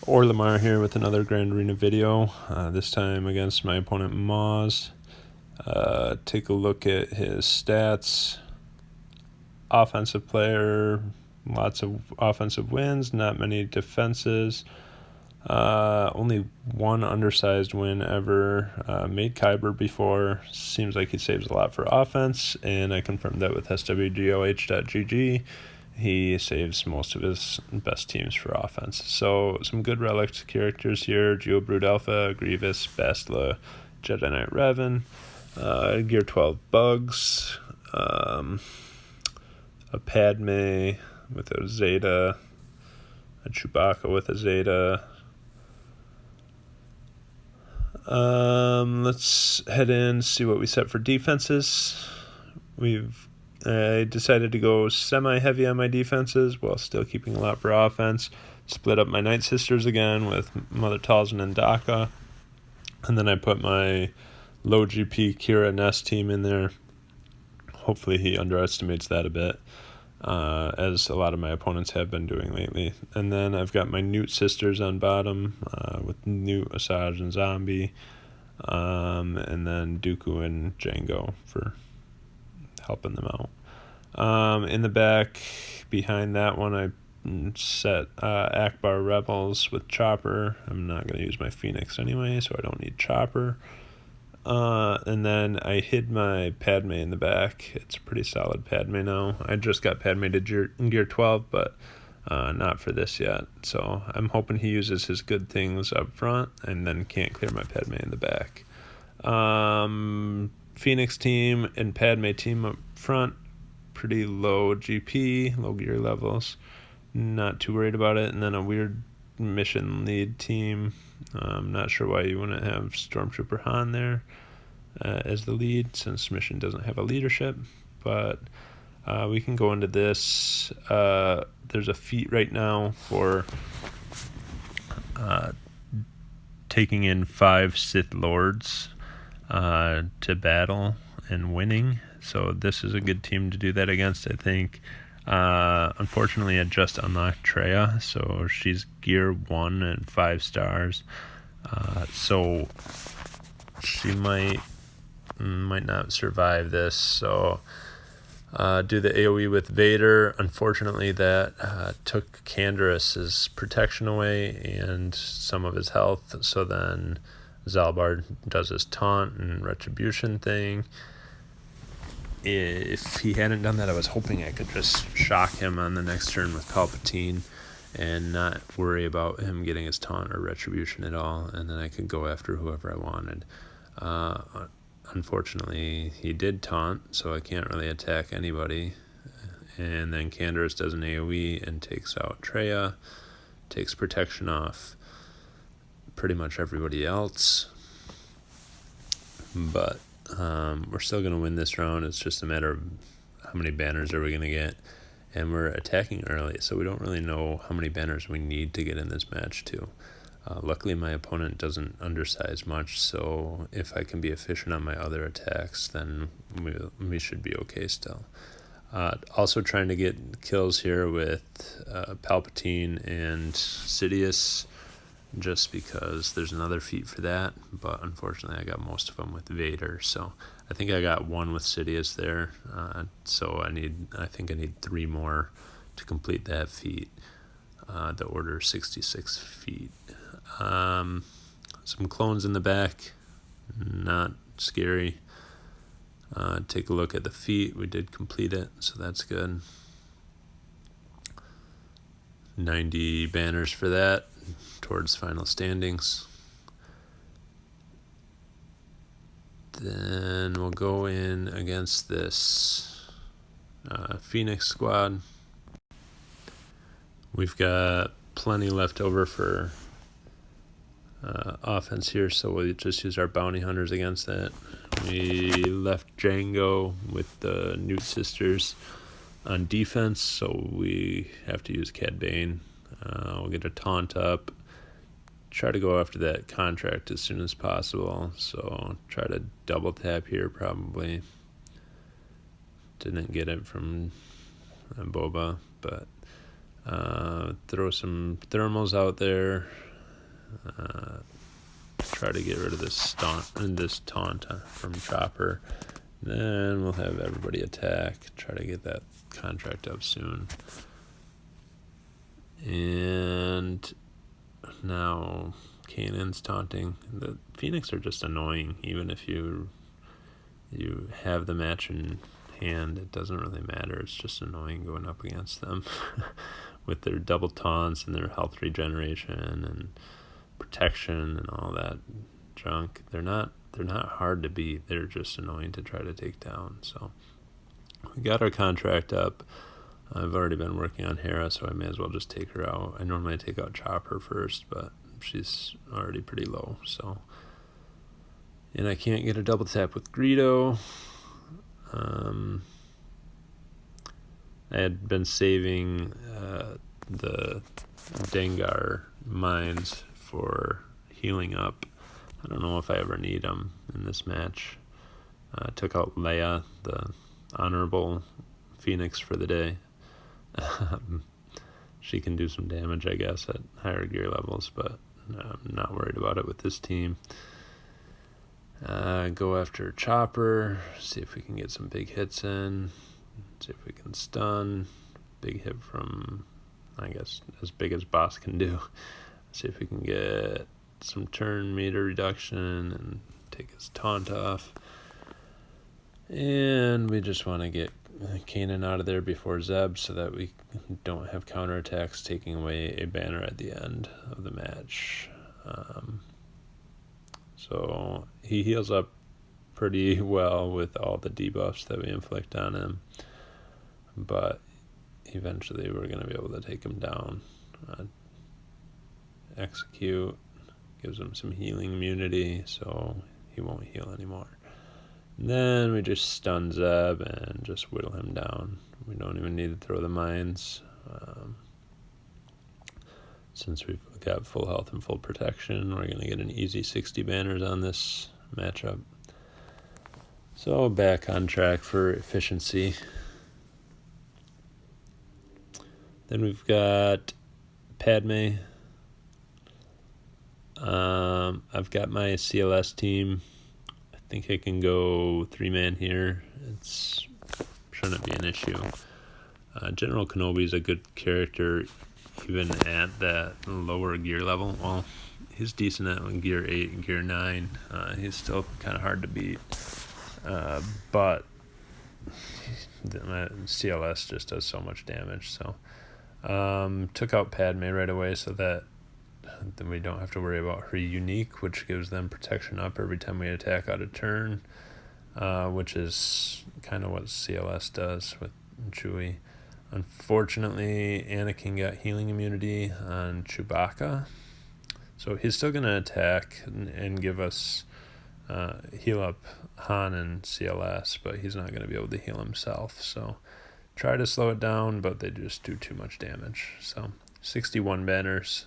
Or Lamar here with another Grand Arena video, this time against my opponent Moz. Take a look at his stats. Offensive player, lots of offensive wins, not many defenses. Only one undersized win ever. Made Kyber before. Seems like he saves a lot for offense, and I confirmed that with SWGOH.GG. He saves most of his best teams for offense. So some good relic characters here: Geobrood Alpha, Grievous, Bastila, Jedi Knight Revan, Gear 12 Bugs, a Padme with a Zeta, a Chewbacca with a Zeta. Let's head in, see what we set for defenses. I decided to go semi-heavy on my defenses while still keeping a lot for offense. Split up my Night Sisters again with Mother Talzin and Daka. And then I put my low GP Kira Ness team in there. Hopefully he underestimates that a bit, as a lot of my opponents have been doing lately. And then I've got my Newt Sisters on bottom, with Newt, Asajj, and Zombie. And then Dooku and Jango for helping them out. In the back, behind that one, I set Akbar Rebels with Chopper. I'm not going to use my Phoenix anyway, so I don't need Chopper. And then I hid my Padme in the back. It's a pretty solid Padme now. I just got Padme to Gear 12, but not for this yet. So I'm hoping he uses his good things up front and then can't clear my Padme in the back. Phoenix team and Padme team up front, pretty low GP, low gear levels. Not too worried about it. And then a weird mission lead team. I'm not sure why you wouldn't have Stormtrooper Han there as the lead, since mission doesn't have a leadership. But we can go into this. There's a feat right now for taking in 5 Sith Lords to battle and winning. So this is a good team to do that against, I think. Unfortunately, I just unlocked Traya, so she's Gear 1 and 5 stars. So she might not survive this. So do the AoE with Vader. Unfortunately, that took Canderous' protection away and some of his health. So then Zalbar does his taunt and retribution thing. If he hadn't done that, I was hoping I could just shock him on the next turn with Palpatine and not worry about him getting his taunt or retribution at all, and then I could go after whoever I wanted. Unfortunately, he did taunt, so I can't really attack anybody. And then Canderous does an AoE and takes out Traya, takes protection off pretty much everybody else. But we're still going to win this round. It's just a matter of how many banners are we going to get. And we're attacking early, so we don't really know how many banners we need to get in this match too. Luckily, my opponent doesn't undersize much, so if I can be efficient on my other attacks, then we should be okay still. Also trying to get kills here with Palpatine and Sidious, just because there's another feat for that, but unfortunately I got most of them with Vader, so I think I got one with Sidious there, so I think I need 3 more to complete that feat. The order 66 feet. Some clones in the back, not scary. Take a look at the feat. We did complete it, so that's good. 90 banners for that towards final standings. Then we'll go in against this Phoenix squad. We've got plenty left over for offense here, so we'll just use our bounty hunters against that. We left Jango with the Newt Sisters on defense, so we have to use Cad Bane. We'll get a taunt up, try to go after that contract as soon as possible, so try to double tap here probably. Didn't get it from Boba, but throw some thermals out there, Try to get rid of this taunt from Chopper. Then we'll have everybody attack. Try to get that contract up soon. And now Kanan's taunting. The Phoenix are just annoying. Even if you have the match in hand, it doesn't really matter. It's just annoying going up against them with their double taunts and their health regeneration and protection and all that junk. They're not hard to beat. They're just annoying to try to take down. So we got our contract up. I've already been working on Hera, so I may as well just take her out. I normally take out Chopper first, but she's already pretty low. So, and I can't get a double tap with Greedo. I had been saving the Dengar mines for healing up. I don't know if I ever need them in this match. Took out Leia, the honorable Phoenix, for the day. She can do some damage, I guess, at higher gear levels, but I'm not worried about it with this team. Go after Chopper, see if we can get some big hits in, see if we can stun. Big hit from, I guess, as big as boss can do. See if we can get some turn meter reduction and take his taunt off. And we just want to get Kanan out of there before Zeb so that we don't have counterattacks taking away a banner at the end of the match. So he heals up pretty well with all the debuffs that we inflict on him, but eventually we're going to be able to take him down. Execute gives him some healing immunity, so he won't heal anymore. And then we just stun Zeb and just whittle him down. We don't even need to throw the mines. Since we've got full health and full protection, we're going to get an easy 60 banners on this matchup. So back on track for efficiency. Then we've got Padme. I've got my CLS team. I think I can go 3-man here. It shouldn't be an issue. General Kenobi is a good character even at that lower gear level. Well, he's decent at gear 8 and gear 9. He's still kind of hard to beat. But CLS just does so much damage. So took out Padme right away so that then we don't have to worry about her unique, which gives them protection up every time we attack out of turn, which is kind of what CLS does with Chewie. Unfortunately, Anakin got healing immunity on Chewbacca, so he's still going to attack and give us heal up Han and CLS, but he's not going to be able to heal himself. So try to slow it down, but they just do too much damage. So 61 banners,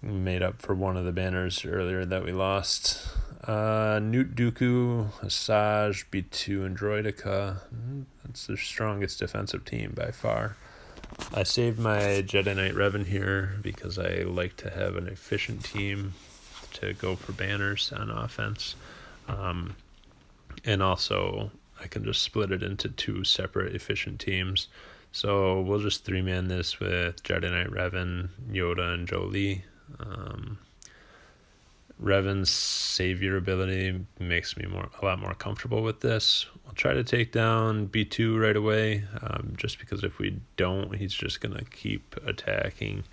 made up for one of the banners earlier that we lost. Newt Dooku, Asajj, B2, and Droideka. That's their strongest defensive team by far. I saved my Jedi Knight Revan here because I like to have an efficient team to go for banners on offense. And also, I can just split it into 2 separate efficient teams. So we'll just 3-man this with Jedi Knight Revan, Yoda, and Jolie. Revan's savior ability makes me a lot more comfortable with this. We'll try to take down B2 right away, just because if we don't, he's just going to keep attacking.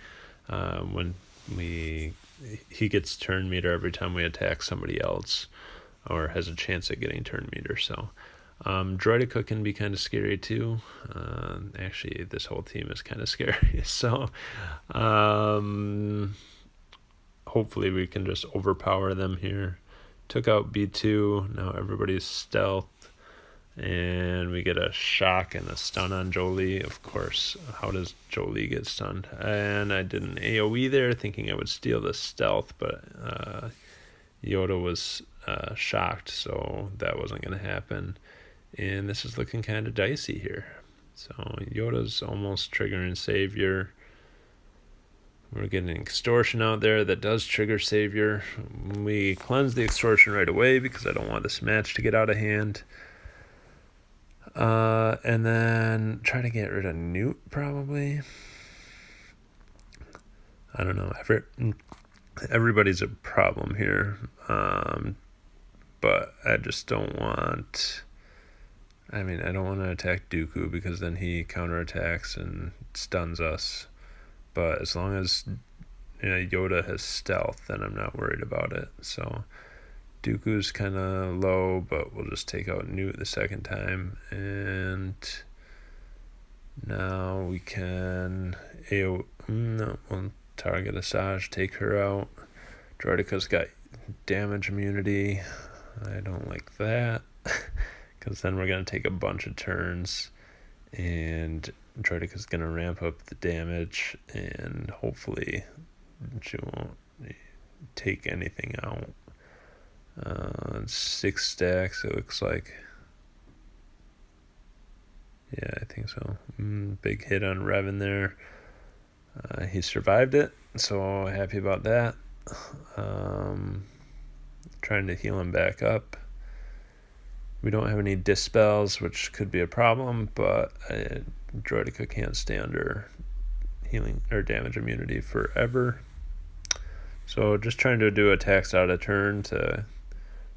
When he gets turn meter every time we attack somebody else, or has a chance at getting turn meter. So Droideka can be kind of scary too. Actually, this whole team is kind of scary. So hopefully we can just overpower them here. Took out B2. Now everybody's stealth. And we get a shock and a stun on Jolie. Of course, how does Jolie get stunned? And I did an AoE there thinking I would steal the stealth, but Yoda was shocked, so that wasn't going to happen. And this is looking kind of dicey here. So Yoda's almost triggering Savior. We're getting extortion out there that does trigger savior. We cleanse the extortion right away because I don't want this match to get out of hand. And then try to get rid of Newt, probably. I don't know. Everybody's a problem here. But I just don't want... I don't want to attack Dooku because then he counterattacks and stuns us. But as long as Yoda has stealth, then I'm not worried about it. So Dooku's kind of low, but we'll just take out Newt the second time. And now we can we'll target Asajj, take her out. Droideca's got damage immunity. I don't like that because then we're going to take a bunch of turns and Droideca's going to ramp up the damage and hopefully she won't take anything out. 6 stacks, it looks like. Yeah, I think so. Big hit on Revan there. He survived it, so happy about that. Trying to heal him back up. We don't have any dispels, which could be a problem, but Droideka can't stay under healing or damage immunity forever. So just trying to do attacks out of turn to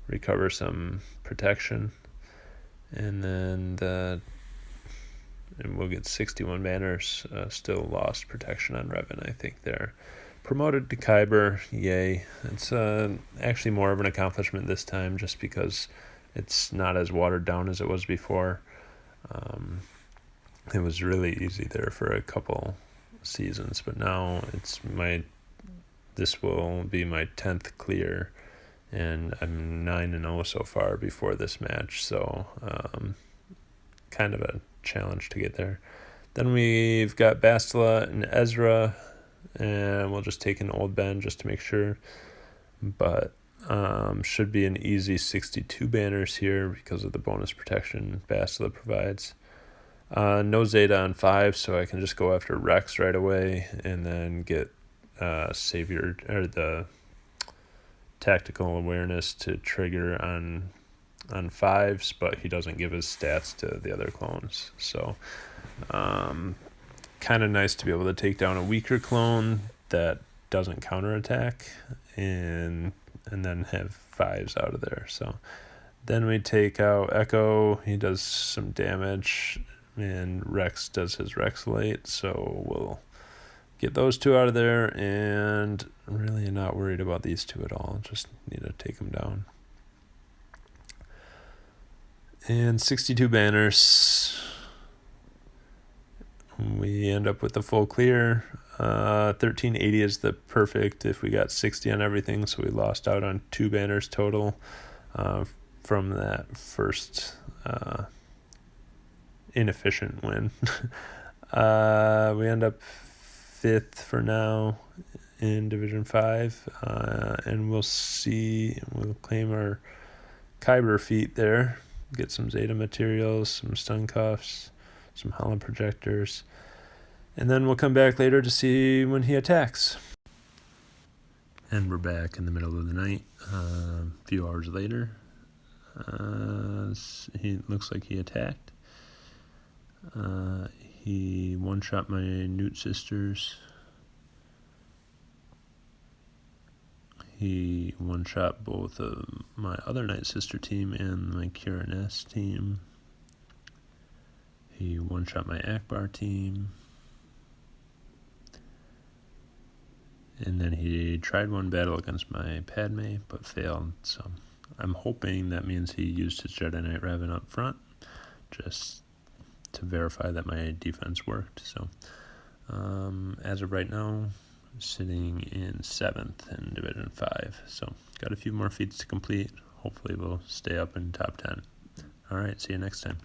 recover some protection. And then and we'll get 61 banners. Still lost protection on Revan, I think there. Promoted to Kyber, yay. It's actually more of an accomplishment this time just because it's not as watered down as it was before. It was really easy there for a couple seasons, but now this will be my 10th clear, and I'm 9-0 so far before this match, so kind of a challenge to get there. Then we've got Bastila and Ezra, and we'll just take an old Ben just to make sure, but should be an easy 62 banners here because of the bonus protection Bastila provides. No Zeta on 5, so I can just go after Rex right away and then get Savior or the tactical awareness to trigger on 5s, but he doesn't give his stats to the other clones. So kind of nice to be able to take down a weaker clone that doesn't counterattack and then have 5s out of there. So then we take out Echo. He does some damage, and Rex does his Rex late, so we'll get those 2 out of there, and I'm really not worried about these 2 at all. Just need to take them down. And 62 banners. We end up with the full clear. 1380 is the perfect if we got 60 on everything, so we lost out on 2 banners total from that first inefficient win. We end up 5th for now in Division 5, and we'll claim our Kyber feat there, get some Zeta materials, some stun cuffs, some Holland projectors, and then we'll come back later to see when he attacks. And we're back in the middle of the night, a few hours later. He looks like he attacked. He one-shot my Newt sisters. He one-shot both of my other Night Sister team and my Kira S team. He one-shot my Akbar team. And then he tried one battle against my Padme, but failed. So I'm hoping that means he used his Jedi Knight Revan up front, just to verify that my defense worked. So as of right now, sitting in 7th in Division 5. So got a few more feats to complete. Hopefully we'll stay up in top 10. All right, see you next time.